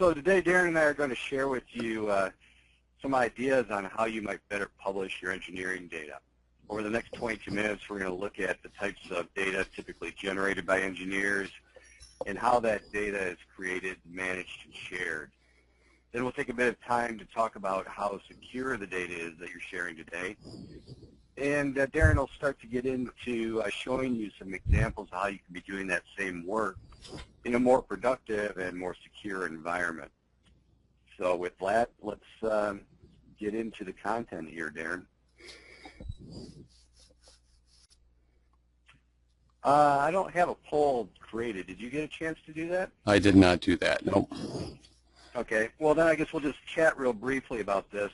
So today, Darren and I are going to share with you some ideas on how you might better publish your engineering data. Over the next 22 minutes, we're going to look at the types of data typically generated by engineers and how that data is created, managed, and shared. Then we'll take a bit of time to talk about how secure the data is that you're sharing today. And Darren will start to get into showing you some examples of how you can be doing that same work in a more productive and more secure environment. So with that, let's get into the content here, Darren. I don't have a poll created. Did you get a chance to do that? I did not do that, nope. Okay, well then I guess we'll just chat real briefly about this.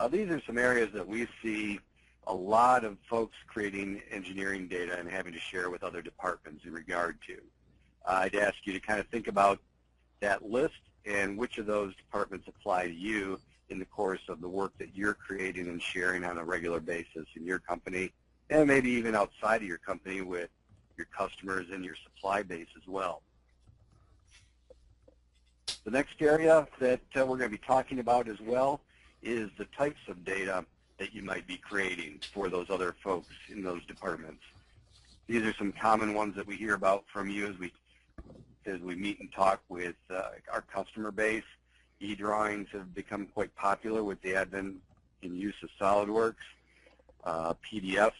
These are some areas that we see a lot of folks creating engineering data and having to share with other departments in regard to. I'd ask you to kind of think about that list and which of those departments apply to you in the course of the work that you're creating and sharing on a regular basis in your company, and maybe even outside of your company with your customers and your supply base as well. The next area that we're going to be talking about as well is the types of data that you might be creating for those other folks in those departments. These are some common ones that we hear about from you as we meet and talk with our customer base. E-drawings have become quite popular with the advent and use of SOLIDWORKS. PDFs,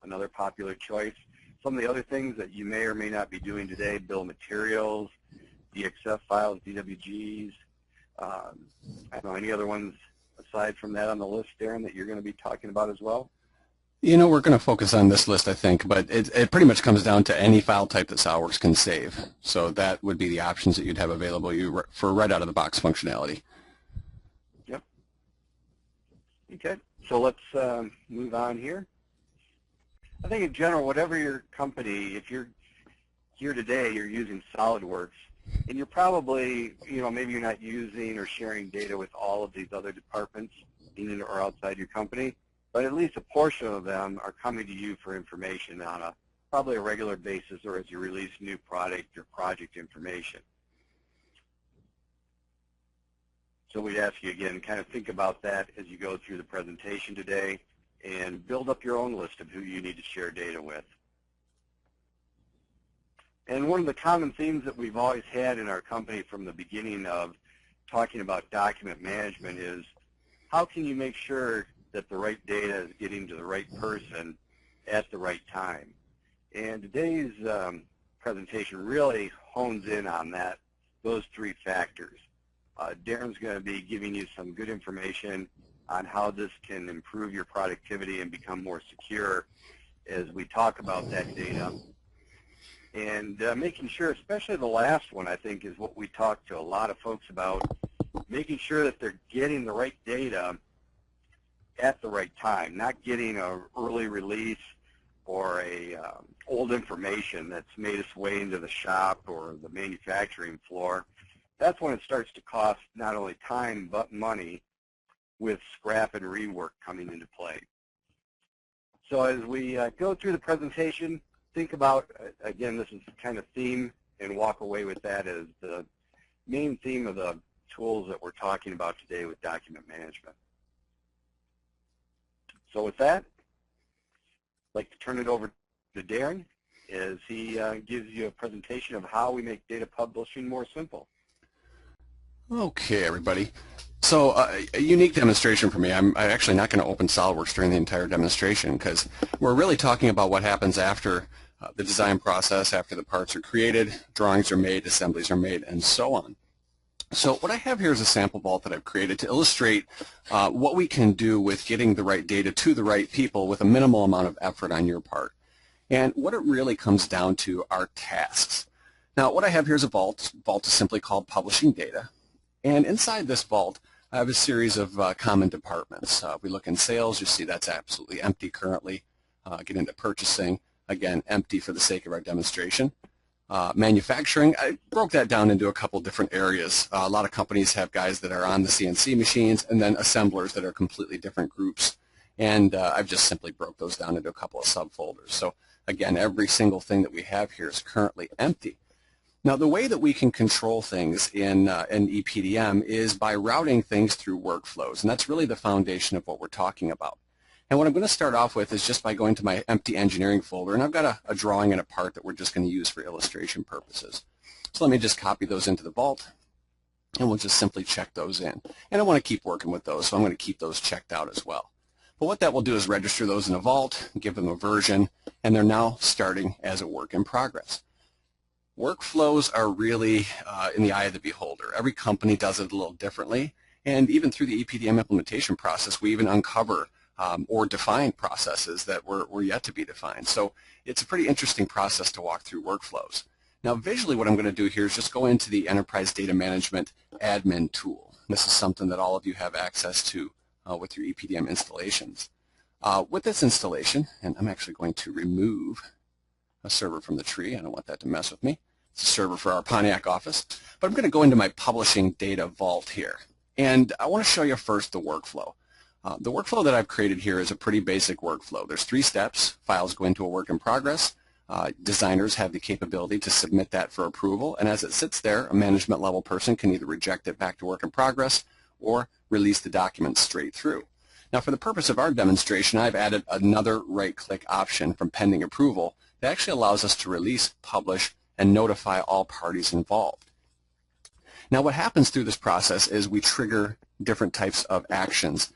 another popular choice. Some of the other things that you may or may not be doing today, bill of materials, DXF files, DWGs. I don't know, any other ones aside from that on the list, Darren, that you're going to be talking about as well? You know, we're going to focus on this list, I think, but it pretty much comes down to any file type that SOLIDWORKS can save. So that would be the options that you'd have available for right out of the box functionality. Yep. Okay, so let's move on here. I think in general, whatever your company, if you're here today, you're using SOLIDWORKS, and you're probably, maybe you're not using or sharing data with all of these other departments in or outside your company, but at least a portion of them are coming to you for information on probably a regular basis or as you release new product or project information. So we'd ask you again, kind of think about that as you go through the presentation today and build up your own list of who you need to share data with. And one of the common themes that we've always had in our company from the beginning of talking about document management is how can you make sure that the right data is getting to the right person at the right time. And today's presentation really hones in on those three factors. Darren's going to be giving you some good information on how this can improve your productivity and become more secure as we talk about that data. And making sure, especially the last one, I think, is what we talk to a lot of folks about, making sure that they're getting the right data at the right time, not getting an early release or old information that's made its way into the shop or the manufacturing floor. That's when it starts to cost not only time but money, with scrap and rework coming into play. So as we go through the presentation, think about, again, this is kind of theme, and walk away with that as the main theme of the tools that we're talking about today with document management. So with that, I'd like to turn it over to Darren as he gives you a presentation of how we make data publishing more simple. Okay, everybody. So a unique demonstration for me. I'm actually not going to open SOLIDWORKS during the entire demonstration because we're really talking about what happens after the design process, after the parts are created, drawings are made, assemblies are made, and so on. So what I have here is a sample vault that I've created to illustrate what we can do with getting the right data to the right people with a minimal amount of effort on your part. And what it really comes down to are tasks. Now what I have here is a vault. Vault is simply called Publishing Data. And inside this vault, I have a series of common departments. If we look in sales, you see that's absolutely empty currently. Get into purchasing, again, empty for the sake of our demonstration. Manufacturing, I broke that down into a couple different areas. A lot of companies have guys that are on the CNC machines and then assemblers that are completely different groups. And I've just simply broke those down into a couple of subfolders. So again, every single thing that we have here is currently empty. Now, the way that we can control things in EPDM is by routing things through workflows, and that's really the foundation of what we're talking about. And what I'm going to start off with is just by going to my empty engineering folder, and I've got a drawing and a part that we're just going to use for illustration purposes. So let me just copy those into the vault, and we'll just simply check those in. And I want to keep working with those, so I'm going to keep those checked out as well. But what that will do is register those in a vault, give them a version, and they're now starting as a work in progress. Workflows are really in the eye of the beholder. Every company does it a little differently, and even through the EPDM implementation process, we even uncover or define processes that were yet to be defined. So it's a pretty interesting process to walk through workflows. Now, visually, what I'm going to do here is just go into the Enterprise Data Management Admin tool. This is something that all of you have access to with your EPDM installations. With this installation, and I'm actually going to remove a server from the tree. I don't want that to mess with me. It's a server for our Pontiac office. But I'm going to go into my Publishing Data Vault here. And I want to show you first the workflow. The workflow that I've created here is a pretty basic workflow. There's 3 steps. Files go into a work in progress. Designers have the capability to submit that for approval. And as it sits there, a management level person can either reject it back to work in progress or release the document straight through. Now, for the purpose of our demonstration, I've added another right-click option from pending approval that actually allows us to release, publish, and notify all parties involved. Now, what happens through this process is we trigger different types of actions,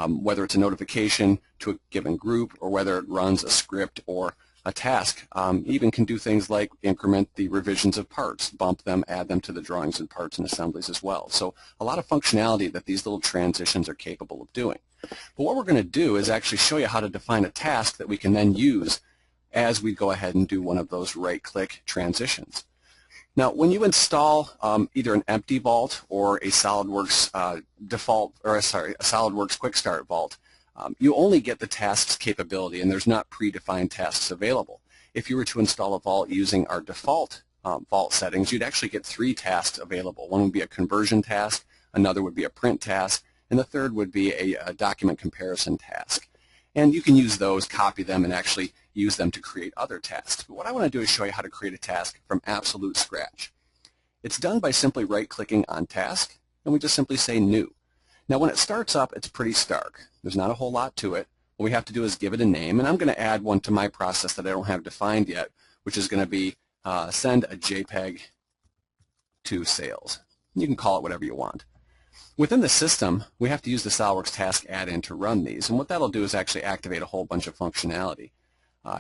whether it's a notification to a given group or whether it runs a script or a task. Even can do things like increment the revisions of parts, bump them, add them to the drawings and parts and assemblies as well. So a lot of functionality that these little transitions are capable of doing. But what we're going to do is actually show you how to define a task that we can then use as we go ahead and do one of those right-click transitions. Now, when you install either an empty vault or a SolidWorks a SolidWorks Quick Start vault, you only get the tasks capability, and there's not predefined tasks available. If you were to install a vault using our default vault settings, you'd actually get 3 tasks available. One would be a conversion task, another would be a print task, and the third would be a document comparison task. And you can use those, copy them, and actually use them to create other tasks. But what I want to do is show you how to create a task from absolute scratch. It's done by simply right-clicking on Task, and we just simply say New. Now, when it starts up, it's pretty stark. There's not a whole lot to it. What we have to do is give it a name, and I'm going to add one to my process that I don't have defined yet, which is going to be send a JPEG to sales. You can call it whatever you want. Within the system, we have to use the SolidWorks Task add-in to run these, and what that'll do is actually activate a whole bunch of functionality.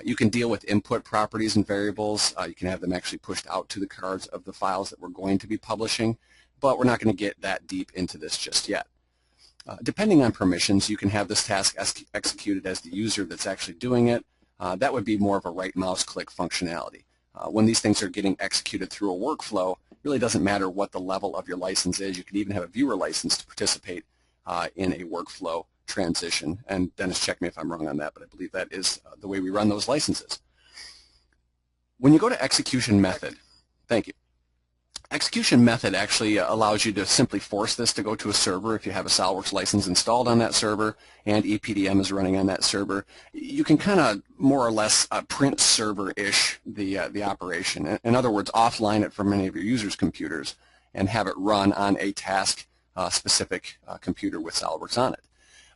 You can deal with input properties and variables. You can have them actually pushed out to the cards of the files that we're going to be publishing, but we're not going to get that deep into this just yet. Depending on permissions, you can have this task executed as the user that's actually doing it. That would be more of a right mouse click functionality. When these things are getting executed through a workflow, it really doesn't matter what the level of your license is. You can even have a viewer license to participate in a workflow transition. And Dennis, check me if I'm wrong on that, but I believe that is the way we run those licenses. When you go to execution method, thank you. Execution method actually allows you to simply force this to go to a server if you have a SolidWorks license installed on that server and EPDM is running on that server. You can kind of more or less print server-ish the operation. In other words, offline it from many of your users' computers and have it run on a task-specific computer with SolidWorks on it.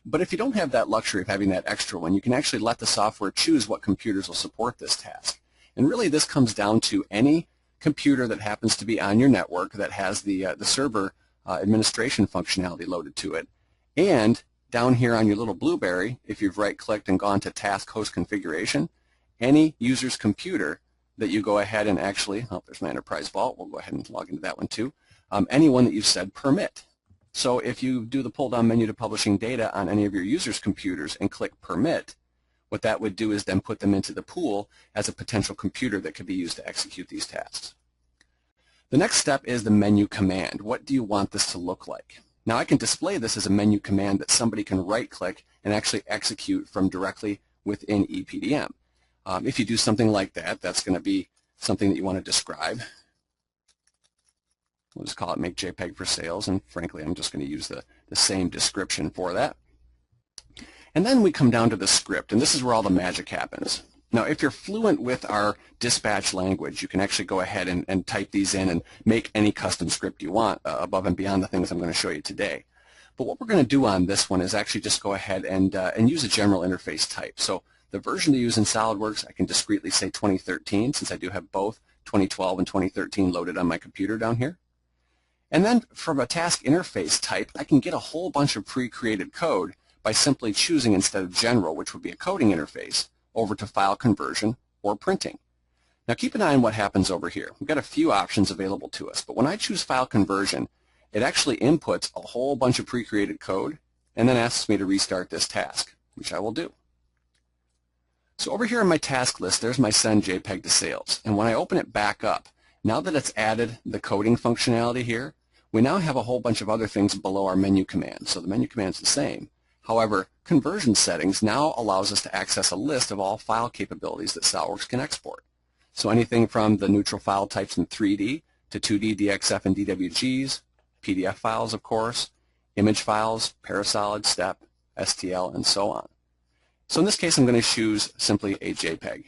But if you don't have that luxury of having that extra one, you can actually let the software choose what computers will support this task. And really this comes down to any computer that happens to be on your network that has the server administration functionality loaded to it. And down here on your little Blueberry, if you've right-clicked and gone to Task Host Configuration, any user's computer that you go ahead and actually, oh, there's my Enterprise Vault, we'll go ahead and log into that one too, anyone that you've said permit. So if you do the pull-down menu to publishing data on any of your users' computers and click Permit, what that would do is then put them into the pool as a potential computer that could be used to execute these tasks. The next step is the menu command. What do you want this to look like? Now I can display this as a menu command that somebody can right-click and actually execute from directly within EPDM. If you do something like that, that's going to be something that you want to describe. We'll just call it Make JPEG for Sales, and frankly I'm just going to use the same description for that. And then we come down to the script, and this is where all the magic happens. Now, if you're fluent with our dispatch language, you can actually go ahead and type these in and make any custom script you want above and beyond the things I'm going to show you today. But what we're going to do on this one is actually just go ahead and use a general interface type. So the version to use in SOLIDWORKS, I can discreetly say 2013, since I do have both 2012 and 2013 loaded on my computer down here. And then from a task interface type, I can get a whole bunch of pre-created code by simply choosing, instead of general, which would be a coding interface, over to file conversion or printing. Now keep an eye on what happens over here. We've got a few options available to us, but when I choose file conversion, it actually inputs a whole bunch of pre-created code and then asks me to restart this task, which I will do. So over here in my task list, there's my send JPEG to sales, and when I open it back up, now that it's added the coding functionality here, we now have a whole bunch of other things below our menu command. So the menu command is the same. However, conversion settings now allows us to access a list of all file capabilities that SOLIDWORKS can export. So anything from the neutral file types in 3D to 2D, DXF, and DWGs, PDF files, of course, image files, Parasolid, STEP, STL, and so on. So in this case, I'm going to choose simply a JPEG.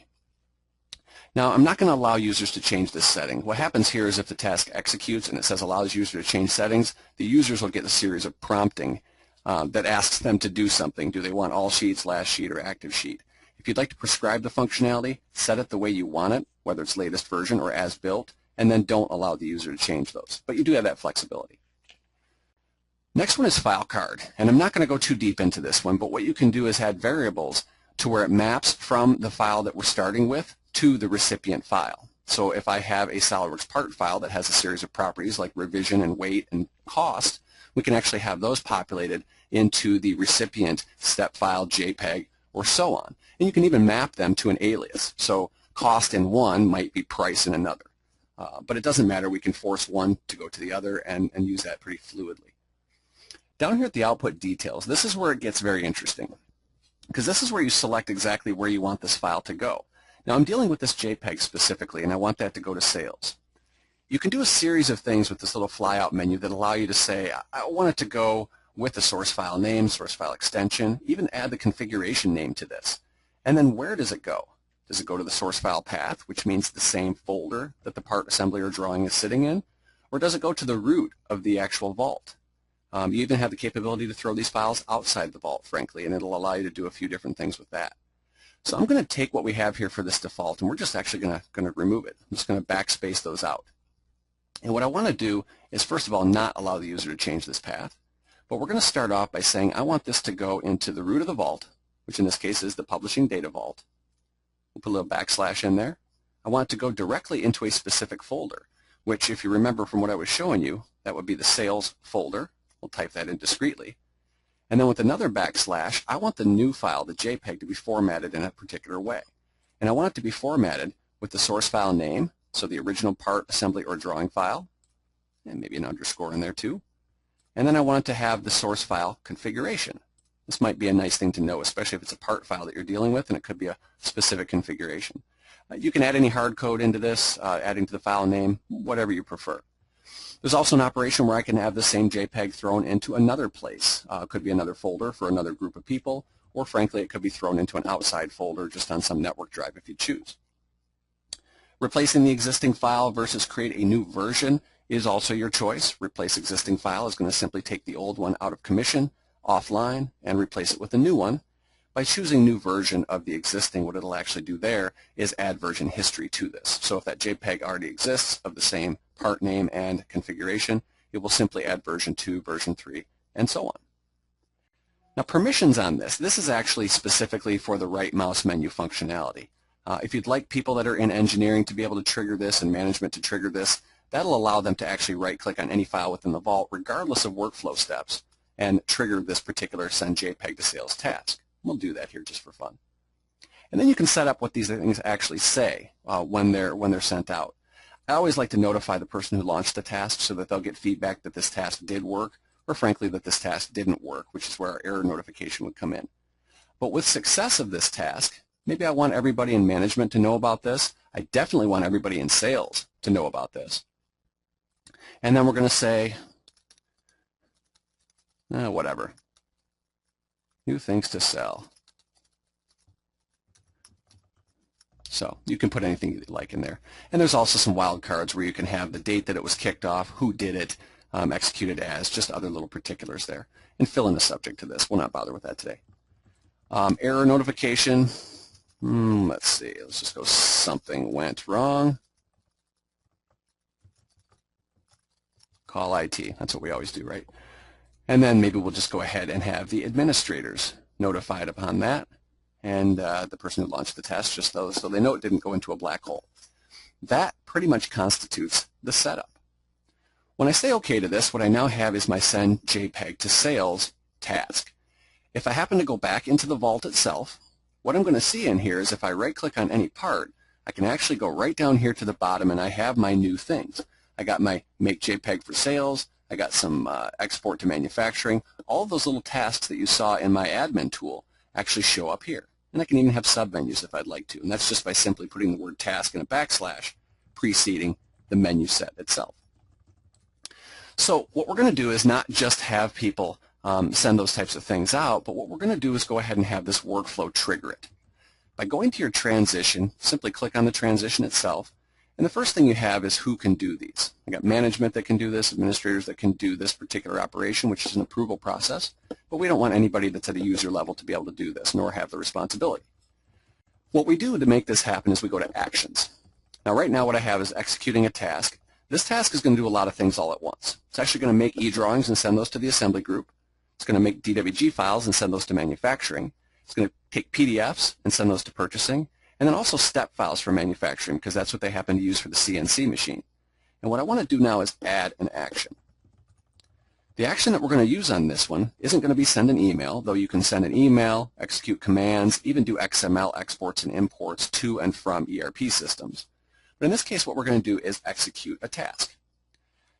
Now, I'm not going to allow users to change this setting. What happens here is if the task executes and it says allows user to change settings, the users will get a series of prompting that asks them to do something. Do they want all sheets, last sheet, or active sheet? If you'd like to prescribe the functionality, set it the way you want it, whether it's latest version or as built, and then don't allow the user to change those. But you do have that flexibility. Next one is file card, and I'm not going to go too deep into this one, but what you can do is add variables to where it maps from the file that we're starting with to the recipient file. So if I have a SOLIDWORKS part file that has a series of properties like revision and weight and cost, we can actually have those populated into the recipient step file, JPEG, or so on. And you can even map them to an alias. So cost in one might be price in another. But it doesn't matter. We can force one to go to the other and use that pretty fluidly. Down here at the output details, this is where it gets very interesting, because this is where you select exactly where you want this file to go. Now I'm dealing with this JPEG specifically, and I want that to go to sales. You can do a series of things with this little flyout menu that allow you to say, I want it to go with the source file name, source file extension, even add the configuration name to this. And then where does it go? Does it go to the source file path, which means the same folder that the part assembly or drawing is sitting in? Or does it go to the root of the actual vault? You even have the capability to throw these files outside the vault, frankly, and it'll allow you to do a few different things with that. So I'm going to take what we have here for this default, and we're just actually going to remove it. I'm just going to backspace those out. And what I want to do is, first of all, not allow the user to change this path. But we're going to start off by saying I want this to go into the root of the vault, which in this case is the publishing data vault. We'll put a little backslash in there. I want it to go directly into a specific folder, which, if you remember from what I was showing you, that would be the sales folder. We'll type that in discreetly. And then with another backslash, I want the new file, the JPEG, to be formatted in a particular way. And I want it to be formatted with the source file name, so the original part, assembly, or drawing file, and maybe an underscore in there too. And then I want it to have the source file configuration. This might be a nice thing to know, especially if it's a part file that you're dealing with, and it could be a specific configuration. You can add any hard code into this, adding to the file name, whatever you prefer. There's also an operation where I can have the same JPEG thrown into another place. It could be another folder for another group of people, or frankly, it could be thrown into an outside folder just on some network drive if you choose. Replacing the existing file versus create a new version is also your choice. Replace existing file is going to simply take the old one out of commission, offline, and replace it with a new one. By choosing new version of the existing, what it'll actually do there is add version history to this. So if that JPEG already exists of the same part name and configuration, it will simply add version 2, version 3, and so on. Now permissions on this is actually specifically for the right mouse menu functionality. If you'd like people that are in engineering to be able to trigger this and management to trigger this, that'll allow them to actually right-click on any file within the vault regardless of workflow steps and trigger this particular send JPEG to sales task. We'll do that here just for fun. And then you can set up what these things actually say when they're sent out. I always like to notify the person who launched the task so that they'll get feedback that this task did work, or frankly that this task didn't work, which is where our error notification would come in. But with success of this task, maybe I want everybody in management to know about this. I definitely want everybody in sales to know about this. And then we're going to say, whatever. New things to sell. So you can put anything you like in there. And there's also some wildcards where you can have the date that it was kicked off, who did it, executed as, just other little particulars there. And fill in the subject to this. We'll not bother with that today. Error notification. Let's see. Let's just go something went wrong. Call IT. That's what we always do, right? And then maybe we'll just go ahead and have the administrators notified upon that. And the person who launched the test, just those, so they know it didn't go into a black hole. That pretty much constitutes the setup. When I say OK to this, what I now have is my send JPEG to sales task. If I happen to go back into the vault itself, what I'm going to see in here is if I right-click on any part, I can actually go right down here to the bottom and I have my new things. I got my make JPEG for sales, I got some export to manufacturing. All of those little tasks that you saw in my admin tool actually show up here. And I can even have submenus if I'd like to. And that's just by simply putting the word task and a backslash preceding the menu set itself. So what we're going to do is not just have people send those types of things out, but what we're going to do is go ahead and have this workflow trigger it. By going to your transition, simply click on the transition itself, and the first thing you have is who can do these. I got management that can do this, administrators that can do this particular operation, which is an approval process, but we don't want anybody that's at a user level to be able to do this, nor have the responsibility. What we do to make this happen is we go to actions. Now right now what I have is executing a task. This task is going to do a lot of things all at once. It's actually going to make e-drawings and send those to the assembly group. It's going to make DWG files and send those to manufacturing. It's going to take PDFs and send those to purchasing, and then also step files for manufacturing because that's what they happen to use for the CNC machine. And what I want to do now is add an action. The action that we're going to use on this one isn't going to be send an email, though you can send an email, execute commands, even do XML exports and imports to and from ERP systems. But in this case, what we're going to do is execute a task.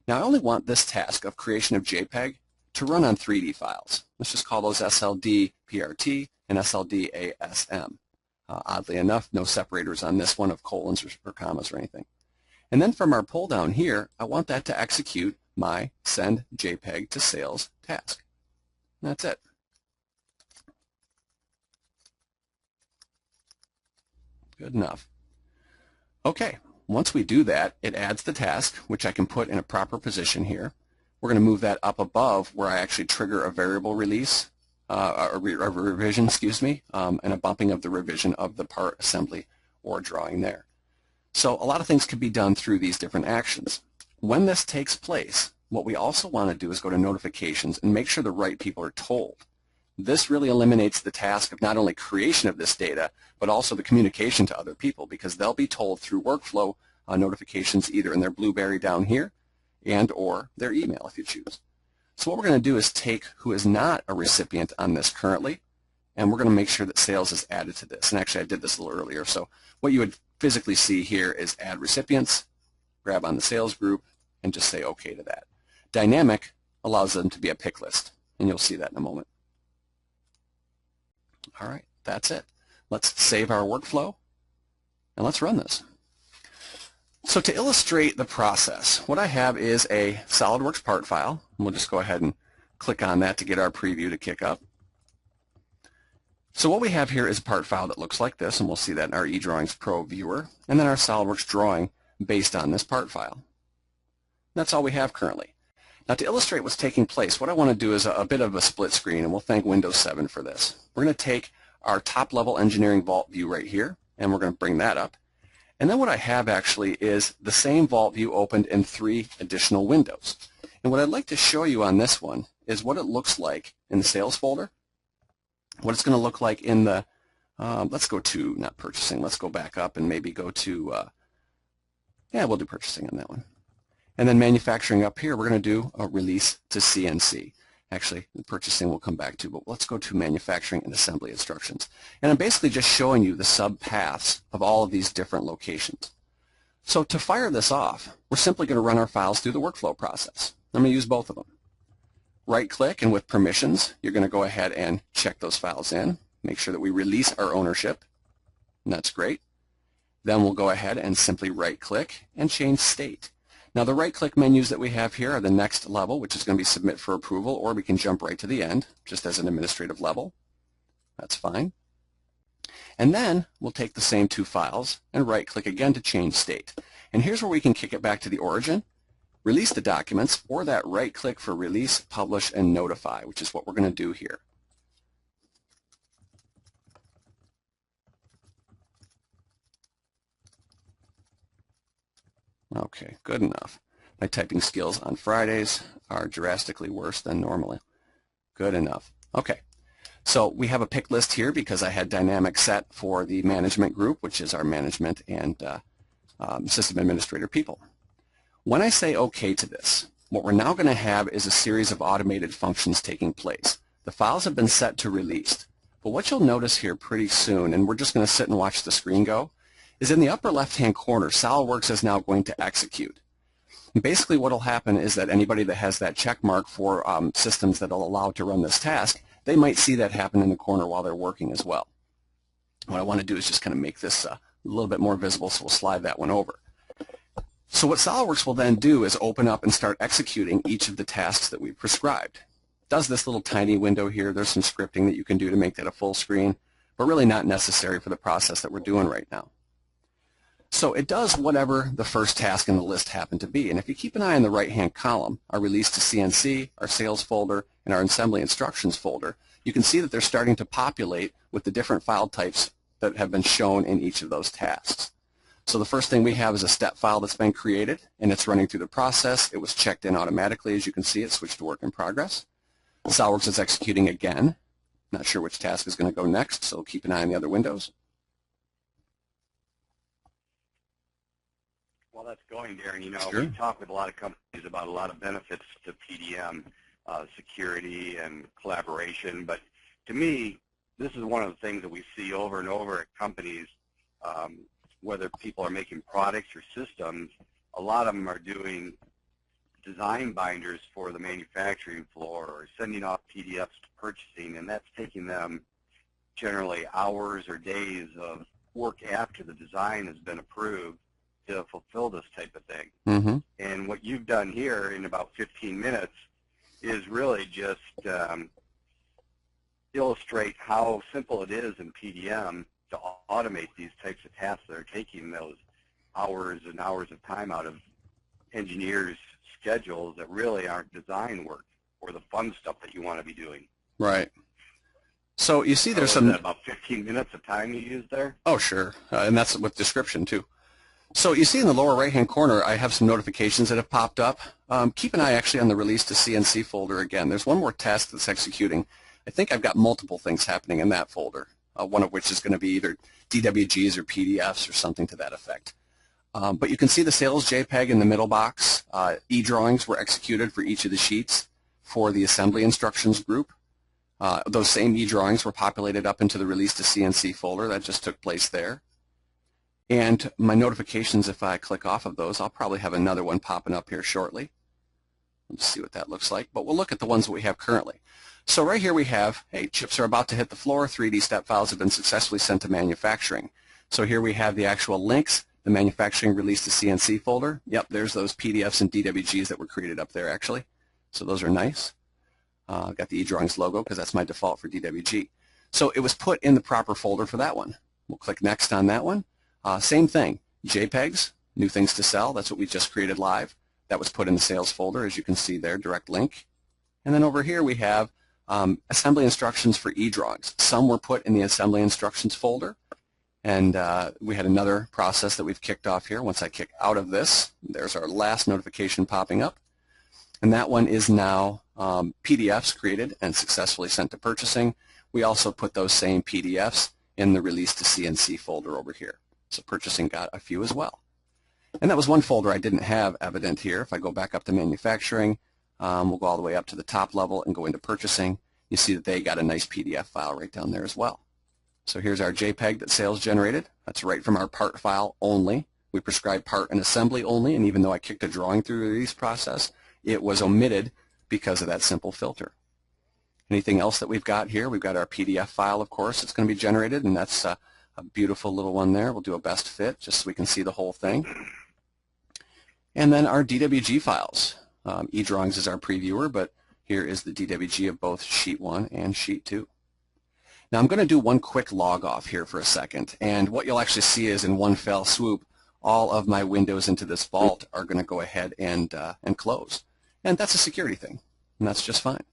Now, I only want this task of creation of JPEG to run on 3D files. Let's just call those SLD PRT and SLD ASM. Oddly enough, no separators on this one of colons or commas or anything. And then from our pull down here, I want that to execute my send JPEG to sales task. And that's it. Good enough. Okay, once we do that, it adds the task, which I can put in a proper position here. We're going to move that up above where I actually trigger a variable release, a revision, excuse me, and a bumping of the revision of the part assembly or drawing there. So a lot of things can be done through these different actions. When this takes place, what we also want to do is go to notifications and make sure the right people are told. This really eliminates the task of not only creation of this data, but also the communication to other people because they'll be told through workflow notifications either in their Blueberry down here and or their email if you choose. So what we're going to do is take who is not a recipient on this currently, and we're going to make sure that sales is added to this. And actually I did this a little earlier. So what you would physically see here is add recipients, grab on the sales group, and just say OK to that. Dynamic allows them to be a pick list, and you'll see that in a moment. All right, that's it. Let's save our workflow, and let's run this. So to illustrate the process, what I have is a SOLIDWORKS part file. We'll just go ahead and click on that to get our preview to kick up. So what we have here is a part file that looks like this, and we'll see that in our eDrawings Pro viewer, and then our SOLIDWORKS drawing based on this part file. That's all we have currently. Now to illustrate what's taking place, what I want to do is a bit of a split screen, and we'll thank Windows 7 for this. We're going to take our top-level engineering vault view right here, and we're going to bring that up. And then what I have actually is the same vault view opened in 3 additional windows. And what I'd like to show you on this one is what it looks like in the sales folder, what it's going to look like in the, let's go to, not purchasing, let's go back up and maybe go to, yeah, we'll do purchasing on that one. And then manufacturing up here, we're going to do a release to CNC. Actually, purchasing we'll come back to, but let's go to manufacturing and assembly instructions. And I'm basically just showing you the sub-paths of all of these different locations. So to fire this off, we're simply going to run our files through the workflow process. I'm going to use both of them. Right-click, and with permissions, you're going to go ahead and check those files in, make sure that we release our ownership, and that's great. Then we'll go ahead and simply right-click and change state. Now the right-click menus that we have here are the next level, which is going to be submit for approval, or we can jump right to the end, just as an administrative level. That's fine. And then we'll take the same two files and right-click again to change state. And here's where we can kick it back to the origin, release the documents, or that right-click for release, publish, and notify, which is what we're going to do here. Okay, good enough. My typing skills on Fridays are drastically worse than normally. Good enough. Okay, so we have a pick list here because I had dynamic set for the management group, which is our management and system administrator people. When I say OK to this, what we're now going to have is a series of automated functions taking place. The files have been set to released. But what you'll notice here pretty soon, and we're just going to sit and watch the screen go, is in the upper left-hand corner, SOLIDWORKS is now going to execute. And basically what will happen is that anybody that has that check mark for systems that will allow to run this task, they might see that happen in the corner while they're working as well. What I want to do is just kind of make this a little bit more visible, so we'll slide that one over. So what SOLIDWORKS will then do is open up and start executing each of the tasks that we've prescribed. It does this little tiny window here. There's some scripting that you can do to make that a full screen, but really not necessary for the process that we're doing right now. So it does whatever the first task in the list happened to be. And if you keep an eye on the right-hand column, our release to CNC, our sales folder, and our assembly instructions folder, you can see that they're starting to populate with the different file types that have been shown in each of those tasks. So the first thing we have is a step file that's been created, and it's running through the process. It was checked in automatically. As you can see, it switched to work in progress. SOLIDWORKS is executing again. Not sure which task is going to go next, so keep an eye on the other windows. Well, that's going, Darren. You know, Sure. we talk with a lot of companies about a lot of benefits to PDM, security and collaboration, but to me, this is one of the things that we see over and over at companies, whether people are making products or systems. A lot of them are doing design binders for the manufacturing floor or sending off PDFs to purchasing, and that's taking them generally hours or days of work after the design has been approved to fulfill this type of thing. Mm-hmm. And what you've done here in about 15 minutes is really just illustrate how simple it is in PDM to automate these types of tasks that are taking those hours and hours of time out of engineers' schedules that really aren't design work or the fun stuff that you want to be doing. Right. So you see there's So some... is that about 15 minutes of time you used there? Oh, sure. And that's with description, too. So you see in the lower right-hand corner, I have some notifications that have popped up. Keep an eye actually on the release to CNC folder again. There's one more task that's executing. I think I've got multiple things happening in that folder, one of which is going to be either DWGs or PDFs or something to that effect. But you can see the sales JPEG in the middle box. E-drawings were executed for each of the sheets for the assembly instructions group. Those same e-drawings were populated up into the release to CNC folder. That just took place there. And my notifications, if I click off of those, I'll probably have another one popping up here shortly. Let's see what that looks like. But we'll look at the ones that we have currently. So right here we have, hey, chips are about to hit the floor. 3D step files have been successfully sent to manufacturing. So here we have the actual links, the manufacturing release to CNC folder. Yep, there's those PDFs and DWGs that were created up there, actually. So those are nice. I've got the eDrawings logo because that's my default for DWG. So it was put in the proper folder for that one. We'll click Next on that one. Same thing, JPEGs, new things to sell, that's what we just created live. That was put in the sales folder, as you can see there, direct link. And then over here we have assembly instructions for eDrawings. Some were put in the assembly instructions folder, and we had another process that we've kicked off here. Once I kick out of this, there's our last notification popping up. And that one is now PDFs created and successfully sent to purchasing. We also put those same PDFs in the release to CNC folder over here. So purchasing got a few as well. And that was one folder I didn't have evident here. If I go back up to manufacturing, we'll go all the way up to the top level and go into purchasing. You see that they got a nice PDF file right down there as well. So here's our JPEG that sales generated. That's right from our part file only. We prescribed part and assembly only, and even though I kicked a drawing through the release process, it was omitted because of that simple filter. Anything else that we've got here? We've got our PDF file, of course, it's going to be generated, and that's a beautiful little one there. We'll do a best fit just so we can see the whole thing. And then our DWG files. eDrawings is our previewer, but here is the DWG of both Sheet 1 and Sheet 2. Now I'm going to do one quick log off here for a second, and what you'll actually see is in one fell swoop, all of my windows into this vault are going to go ahead and close. And that's a security thing, and that's just fine.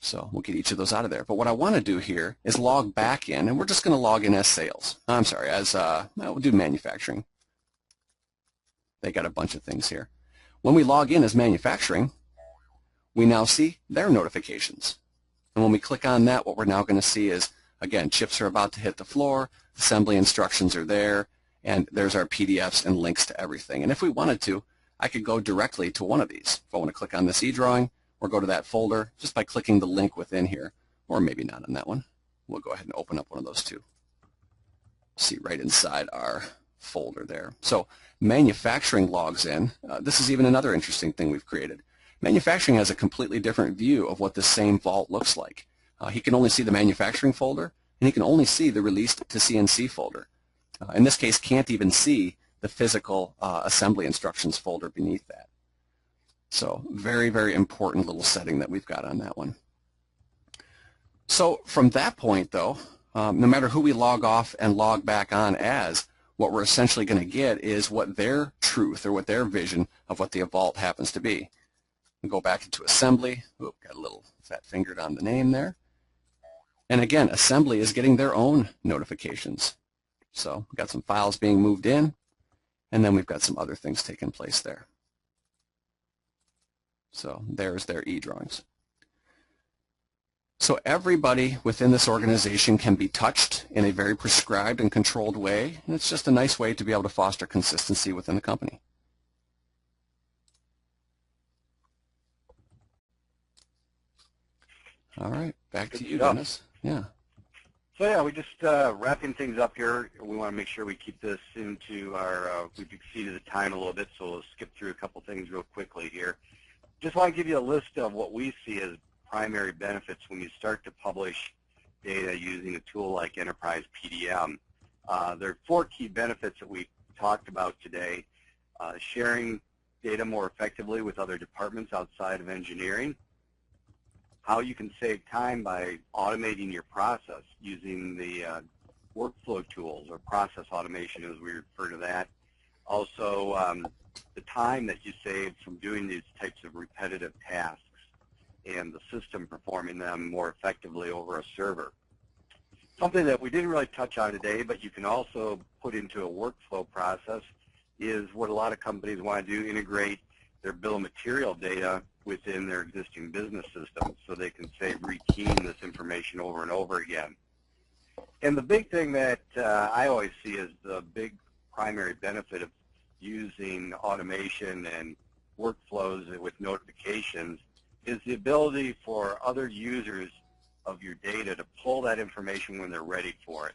So we'll get each of those out of there. But what I want to do here is log back in, and we're just going to log in as sales. I'm sorry, as we'll do manufacturing. They got a bunch of things here. When we log in as manufacturing, we now see their notifications. And when we click on that, what we're now going to see is, again, chips are about to hit the floor, assembly instructions are there, and there's our PDFs and links to everything. And if we wanted to, I could go directly to one of these. If I want to click on this e-drawing, or go to that folder just by clicking the link within here, or maybe not on that one. We'll go ahead and open up one of those two. See right inside our folder there. So manufacturing logs in. This is even another interesting thing we've created. Manufacturing has a completely different view of what the same vault looks like. He can only see the manufacturing folder, and he can only see the released to CNC folder. In this case, can't even see the physical assembly instructions folder beneath that. So very, very important little setting that we've got on that one. So from that point, though, no matter who we log off and log back on as, what we're essentially going to get is what their truth or what their vision of what the vault happens to be. We go back into assembly. Oop, got a little fat fingered on the name there. And again, assembly is getting their own notifications. So we've got some files being moved in, and then we've got some other things taking place there. So there's their e-drawings. So everybody within this organization can be touched in a very prescribed and controlled way, and it's just a nice way to be able to foster consistency within the company. All right, back to you, Dennis. Yeah. So yeah, we just wrapping things up here. We want to make sure we keep this into our, we've exceeded the time a little bit, so we'll skip through a couple things real quickly here. Just want to give you a list of what we see as primary benefits when you start to publish data using a tool like Enterprise PDM. There are 4 key benefits that we talked about today. Sharing data more effectively with other departments outside of engineering. How you can save time by automating your process using the workflow tools, or process automation as we refer to that. Also, the time that you save from doing these types of repetitive tasks and the system performing them more effectively over a server. Something that we didn't really touch on today, but you can also put into a workflow process, is what a lot of companies want to do, integrate their bill of material data within their existing business systems so they can, say, rekeying this information over and over again. And the big thing that I always see as the big primary benefit of using automation and workflows with notifications is the ability for other users of your data to pull that information when they're ready for it.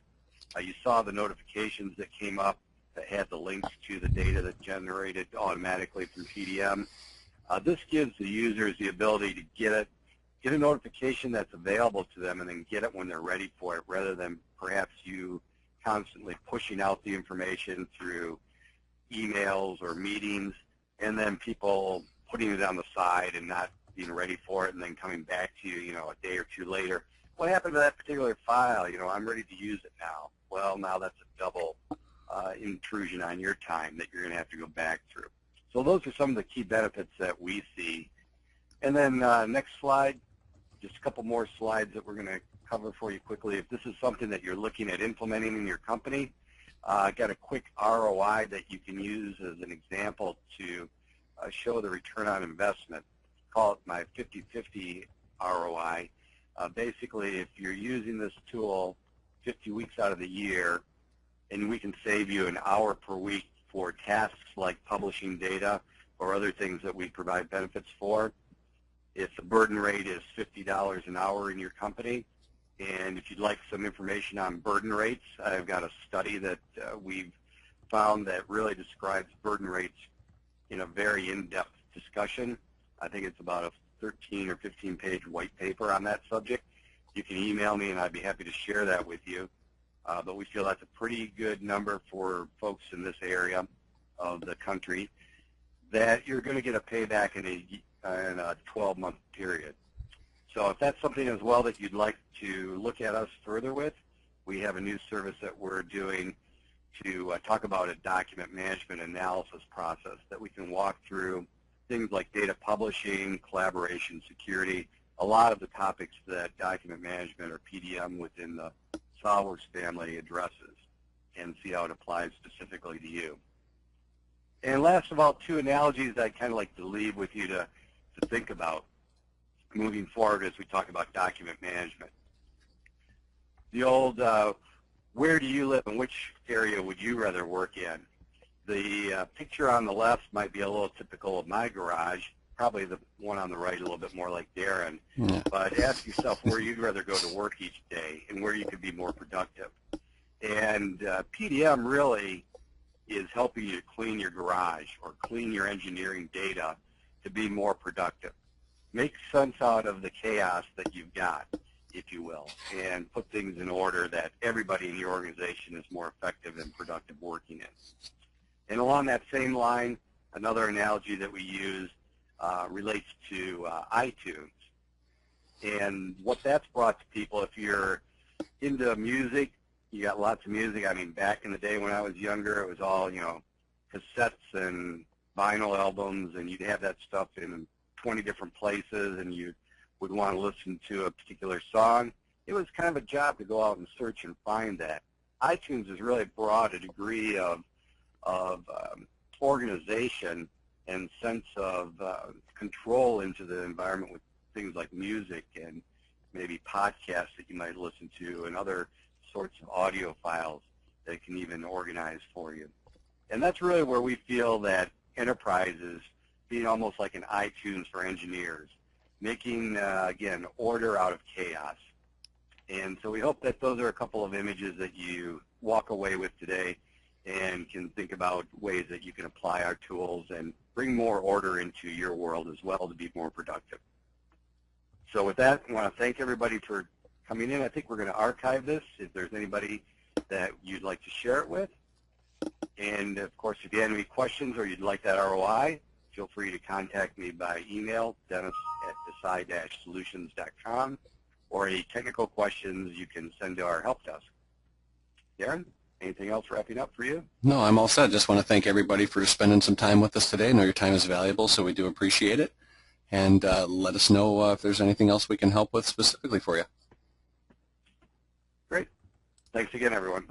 You saw the notifications that came up that had the links to the data that generated automatically from PDM. This gives the users the ability to get a notification that's available to them and then get it when they're ready for it, rather than perhaps you constantly pushing out the information through emails or meetings and then people putting it on the side and not being ready for it and then coming back to you, a day or two later. What happened to that particular file? I'm ready to use it now. Well, now that's a double intrusion on your time that you're going to have to go back through. So those are some of the key benefits that we see. And then next slide, just a couple more slides that we're going to cover for you quickly. If this is something that you're looking at implementing in your company, I got a quick ROI that you can use as an example to show the return on investment. Call it my 50-50 ROI. Basically, if you're using this tool 50 weeks out of the year, and we can save you an hour per week for tasks like publishing data or other things that we provide benefits for. If the burden rate is $50 an hour in your company, and if you'd like some information on burden rates, I've got a study that we've found that really describes burden rates in a very in-depth discussion. I think it's about a 13 or 15-page white paper on that subject. You can email me and I'd be happy to share that with you. But we feel that's a pretty good number for folks in this area of the country, that you're going to get a payback in a 12-month period. So if that's something as well that you'd like to look at us further with, we have a new service that we're doing to talk about a document management analysis process that we can walk through things like data publishing, collaboration, security, a lot of the topics that document management or PDM within the SOLIDWORKS family addresses, and see how it applies specifically to you. And last of all, two analogies I'd kind of like to leave with you to think about moving forward as we talk about document management. The old, where do you live and which area would you rather work in? The picture on the left might be a little typical of my garage, probably the one on the right a little bit more like Darren. Yeah. But ask yourself where you'd rather go to work each day and where you could be more productive. And PDM really is helping you clean your garage or clean your engineering data to be more productive. Make sense out of the chaos that you've got, if you will, and put things in order that everybody in your organization is more effective and productive working in. And along that same line, another analogy that we use relates to iTunes. And what that's brought to people, if you're into music, you got lots of music. I mean, back in the day when I was younger, it was all, cassettes and vinyl albums, and you'd have that stuff in 20 different places, and you would want to listen to a particular song. It was kind of a job to go out and search and find that. iTunes has really brought a degree of organization and sense of control into the environment with things like music and maybe podcasts that you might listen to and other sorts of audio files that it can even organize for you. And that's really where we feel that enterprise is being almost like an iTunes for engineers, making, again, order out of chaos. And so we hope that those are a couple of images that you walk away with today and can think about ways that you can apply our tools and bring more order into your world as well to be more productive. So with that, I want to thank everybody for coming in. I think we're going to archive this if there's anybody that you'd like to share it with. And, of course, if you have any questions or you'd like that ROI, feel free to contact me by email, dennis@dasi-solutions.com, or any technical questions you can send to our help desk. Darren, anything else wrapping up for you? No, I'm all set. Just want to thank everybody for spending some time with us today. I know your time is valuable, so we do appreciate it. And let us know if there's anything else we can help with specifically for you. Great. Thanks again, everyone.